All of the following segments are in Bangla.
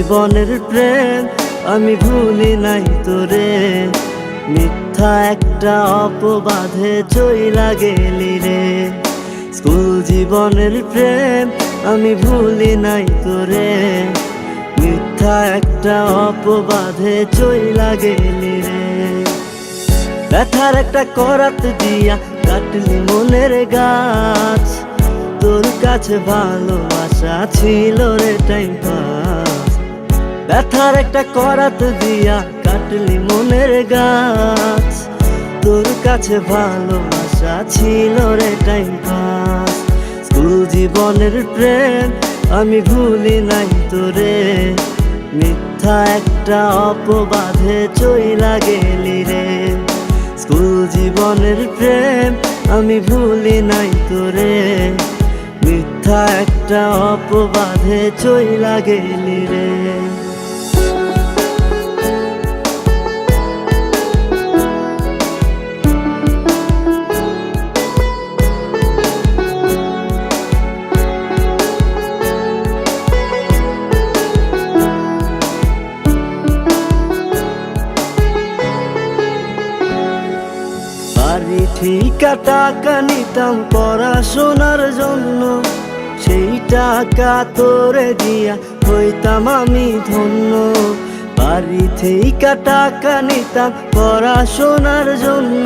জীবনের প্রেম আমি ভুলি নাই তোরে, মিথ্যা একটা অপবাদে চইলা গেলি রে। স্কুল জীবনের প্রেম আমি ভুলি নাই তোরে, মিথ্যা একটা অপবাদে চইলা গেলি রে। ব্যথার একটা করাত দিয়া কাটলি মনের গাছ, তোর কাছে ভালোবাসা ছিল রে টাইম পাস। ব্যথার একটা করাত দিয়া কাটলি মনের গাছ, তোর কাছে ভালোবাসা ছিল রে টাইম পাস। স্কুল জীবনের প্রেম আমি ভুলি নাই তোরে, মিথ্যা একটা অপবাদে চইলা গেলি রে। স্কুল জীবনের প্রেম আমি ভুলি নাই তোরে, মিথ্যা একটা অপবাদে চইলা গেলি রে। বাড়ি ঠিকা টাকা নিতাম পড়াশোনার জন্য, সেই টাকা তোরে দিয়া হইতাম আমি ধন্য। বাড়ি ঠিকা টাকা নিতাম পড়াশোনার জন্য,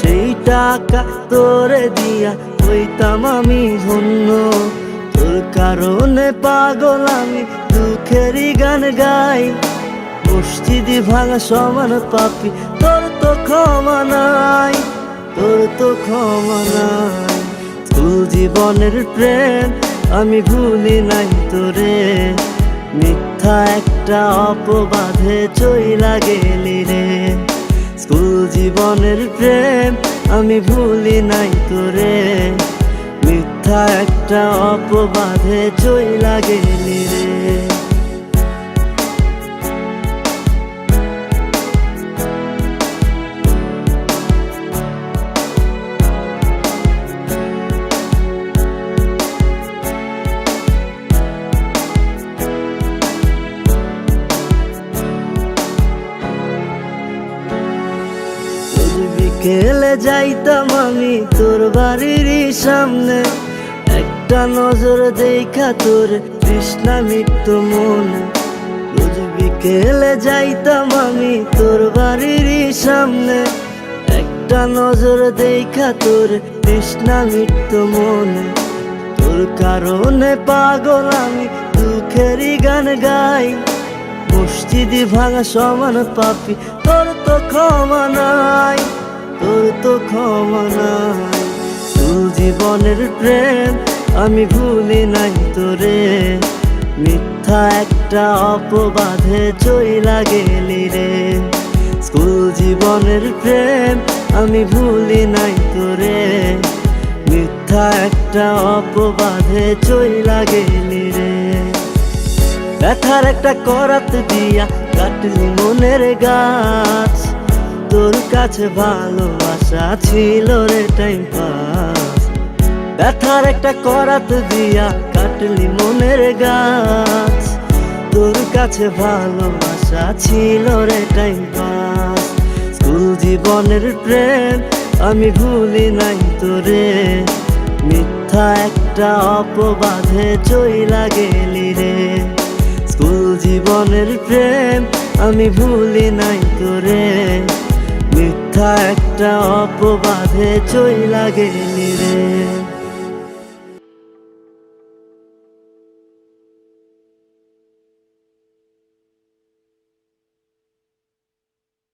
সেই টাকা তোরে দিয়া হইতাম আমি ধন্য। তোর কারণে পাগল আমি দুঃখেরই গান গাই, মসজিদি ভাঙা সমান পাপি তোর তো ক্ষমা নাই, তোর তো ক্ষমা নাই। স্কুল জীবনের প্রেম আমি ভুলি নাই তোরে, মিথ্যা একটা অপবাদে চইলা গেলি রে। স্কুল জীবনের প্রেম আমি ভুলি নাই তোরে, মিথ্যা একটা অপবাদে চইলা গেলি রে। বিকেলে যাইতাম আমি তোর বাড়ির সামনে, একটা নজর দেখা তোর তৃষ্ণা মিটতো মনে। রোজ বিকেলে যাইতাম আমি তোর বাড়ির সামনে, একটা নজর দেখা তোর তৃষ্ণা মিটতো মনে। তোর কারণে পাগল আমি দুঃখেরই গান গাই, মসজিদি ভাঙা সমান পাপি তোর তো ক্ষমা নাই, তোর তো ক্ষমা নাই। স্কুল জীবনের প্রেম আমি ভুলি নাই তোরে, মিথ্যা একটা অপবাদে চইলা গেলি রে। স্কুল জীবনের প্রেম আমি ভুলি নাই তোরে, মিথ্যা একটা অপবাদে চইলা গেলি রে। ব্যথার একটা করাত দিয়া কাটলি মনের গাছ, তোর কাছে ভালোবাসা ছিল রে টাইম পাস। ব্যথার একটা করাত দিয়া কাটলি মনের গাছ, তোর কাছে ভালোবাসা ছিল রে টাইম পাস। স্কুল জীবনের প্রেম আমি ভুলি নাই তোরে, মিথ্যা একটা অপবাদে চইলা গেলি রে। স্কুল জীবনের প্রেম আমি ভুলি নাই তোরে, মিথ্যা একটা অপবাদে চইলা গেলি রে।